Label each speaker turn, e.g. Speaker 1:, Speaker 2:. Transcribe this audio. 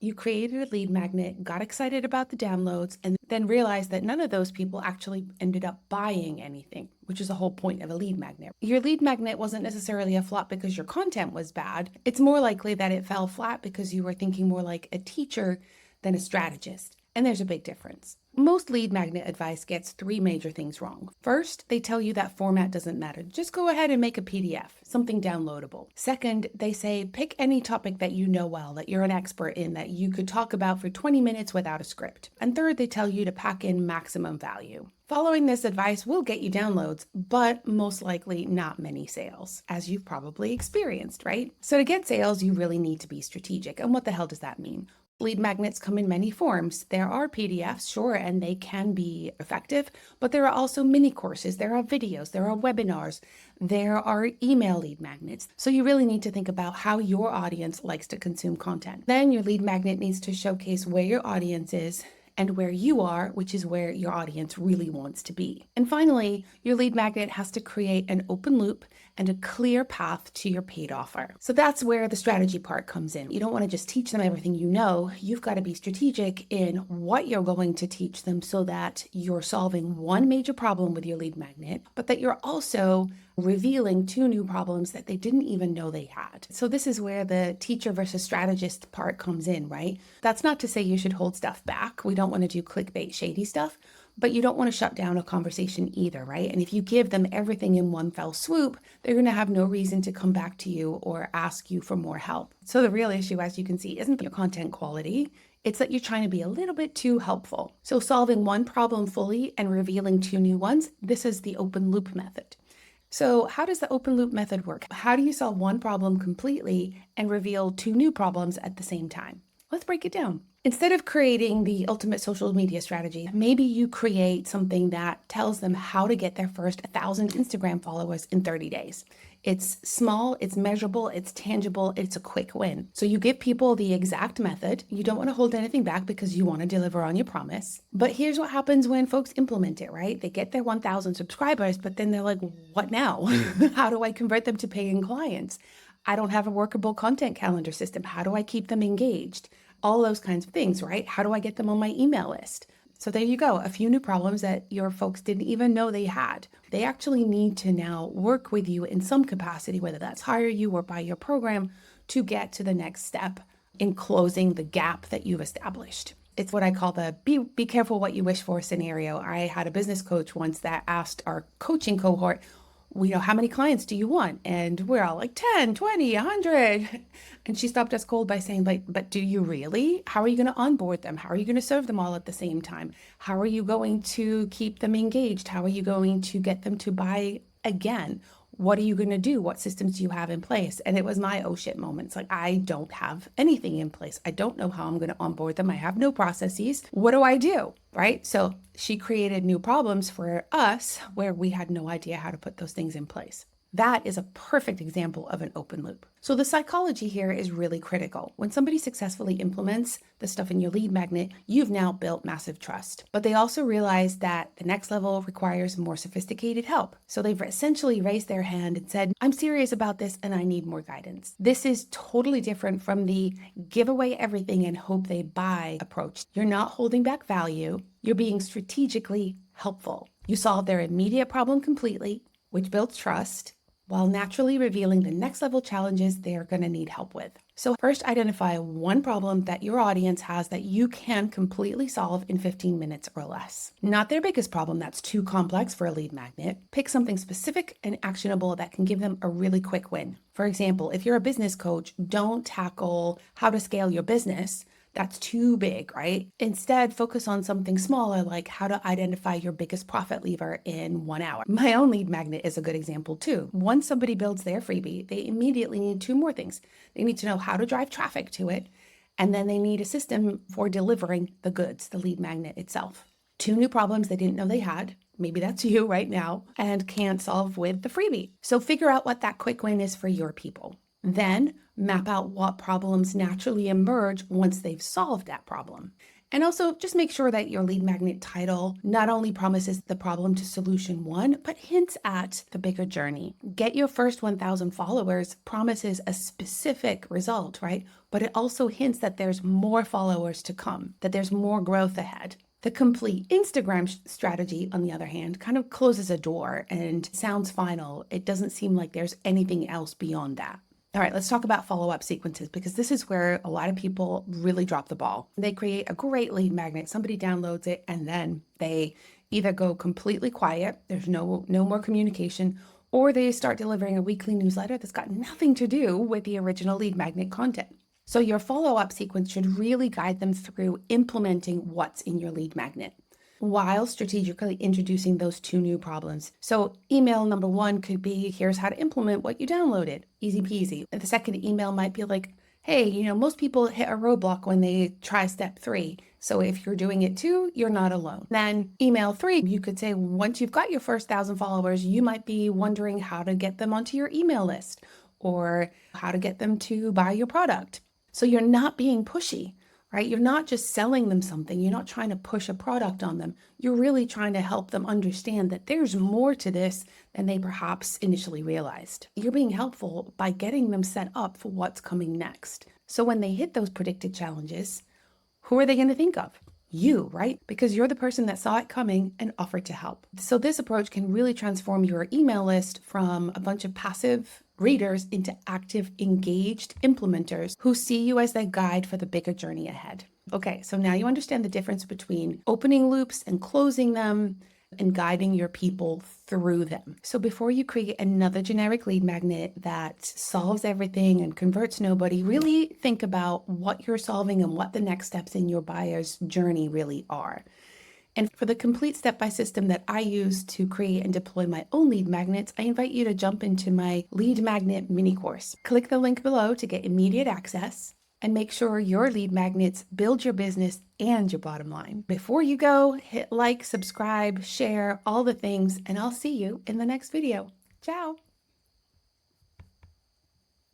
Speaker 1: You created a lead magnet, got excited about the downloads, and then realized that none of those people actually ended up buying anything, which is the whole point of a lead magnet. Your lead magnet wasn't necessarily a flop because your content was bad. It's more likely that it fell flat because you were thinking more like a teacher than a strategist. And there's a big difference. Most lead magnet advice gets three major things wrong. First, they tell you that format doesn't matter. Just go ahead and make a PDF, something downloadable. Second, they say pick any topic that you know well, that you're an expert in, that you could talk about for 20 minutes without a script. And third, they tell you to pack in maximum value. Following this advice will get you downloads, but most likely not many sales, as you've probably experienced, right? So to get sales, you really need to be strategic. And what the hell does that mean? Lead magnets come in many forms. There are PDFs, sure, and they can be effective, but there are also mini courses, there are videos, there are webinars, there are email lead magnets. So you really need to think about how your audience likes to consume content. Then your lead magnet needs to showcase where your audience is and where you are, which is where your audience really wants to be. And finally, your lead magnet has to create an open loop and a clear path to your paid offer. So that's where the strategy part comes in. You don't want to just teach them everything you know. You've got to be strategic in what you're going to teach them so that you're solving one major problem with your lead magnet, but that you're also revealing two new problems that they didn't even know they had. So this is where the teacher versus strategist part comes in, right? That's not to say you should hold stuff back. We don't want to do clickbait, shady stuff, but you don't want to shut down a conversation either, right? And if you give them everything in one fell swoop, they're going to have no reason to come back to you or ask you for more help. So the real issue, as you can see, isn't your content quality. It's that you're trying to be a little bit too helpful. So solving one problem fully and revealing two new ones, this is the open loop method. So how does the open loop method work? How do you solve one problem completely and reveal two new problems at the same time? Let's break it down. Instead of creating the ultimate social media strategy, maybe you create something that tells them how to get their first 1,000 Instagram followers in 30 days. It's small, it's measurable, it's tangible, it's a quick win. So you give people the exact method. You don't want to hold anything back because you want to deliver on your promise. But here's what happens when folks implement it, right? They get their 1,000 subscribers, but then they're like, what now? How do I convert them to paying clients? I don't have a workable content calendar system. How do I keep them engaged? All those kinds of things, right? How do I get them on my email list? So there you go, a few new problems that your folks didn't even know they had. They actually need to now work with you in some capacity, whether that's hire you or buy your program, to get to the next step in closing the gap that you've established. It's what I call the be careful what you wish for scenario. I had a business coach once that asked our coaching cohort, how many clients do you want? And we're all like 10, 20, 100. And she stopped us cold by saying, but do you really? How are you going to onboard them? How are you going to serve them all at the same time? How are you going to keep them engaged? How are you going to get them to buy again? What are you going to do? What systems do you have in place? And it was my oh shit moment. It's like, I don't have anything in place. I don't know how I'm going to onboard them. I have no processes. What do I do? Right? So she created new problems for us where we had no idea how to put those things in place. That is a perfect example of an open loop. So the psychology here is really critical. When somebody successfully implements the stuff in your lead magnet, you've now built massive trust. But they also realize that the next level requires more sophisticated help. So they've essentially raised their hand and said, I'm serious about this and I need more guidance. This is totally different from the give away everything and hope they buy approach. You're not holding back value. You're being strategically helpful. You solve their immediate problem completely, which builds trust, while naturally revealing the next level challenges they're going to need help with. So first, identify one problem that your audience has that you can completely solve in 15 minutes or less. Not their biggest problem that's too complex for a lead magnet. Pick something specific and actionable that can give them a really quick win. For example, if you're a business coach, don't tackle how to scale your business. That's too big, right? Instead, focus on something smaller like how to identify your biggest profit lever in 1 hour. My own lead magnet is a good example too. Once somebody builds their freebie, they immediately need two more things. They need to know how to drive traffic to it, and then they need a system for delivering the goods, the lead magnet itself. Two new problems they didn't know they had. Maybe that's you right now and can't solve with the freebie. So figure out what that quick win is for your people. Then map out what problems naturally emerge once they've solved that problem. And also just make sure that your lead magnet title not only promises the problem to solution one, but hints at the bigger journey. Get your first 1,000 followers promises a specific result, right? but it also hints that there's more followers to come, that there's more growth ahead. The complete Instagram strategy, on the other hand, kind of closes a door and sounds final. It doesn't seem like there's anything else beyond that. All right, let's talk about follow-up sequences, because this is where a lot of people really drop the ball. They create a great lead magnet, somebody downloads it, and then they either go completely quiet, there's no more communication, or they start delivering a weekly newsletter that's got nothing to do with the original lead magnet content. So your follow-up sequence should really guide them through implementing what's in your lead magnet while strategically introducing those two new problems. So email number one could be, here's how to implement what you downloaded. Easy peasy. And the second email might be like, hey, most people hit a roadblock when they try step 3. So if you're doing it too, you're not alone. Then email 3, you could say, once you've got your first 1,000 followers, you might be wondering how to get them onto your email list or how to get them to buy your product. So you're not being pushy, right? You're not just selling them something. You're not trying to push a product on them. You're really trying to help them understand that there's more to this than they perhaps initially realized. You're being helpful by getting them set up for what's coming next. So when they hit those predicted challenges, who are they going to think of? You, right? Because you're the person that saw it coming and offered to help. So this approach can really transform your email list from a bunch of passive readers into active, engaged implementers who see you as their guide for the bigger journey ahead. Okay, so now you understand the difference between opening loops and closing them and guiding your people through them. So before you create another generic lead magnet that solves everything and converts nobody, really think about what you're solving and what the next steps in your buyer's journey really are. And for the complete step-by system that I use to create and deploy my own lead magnets, I invite you to jump into my lead magnet mini course. Click the link below to get immediate access and make sure your lead magnets build your business and your bottom line. Before you go, hit like, subscribe, share, all the things, and I'll see you in the next video. Ciao.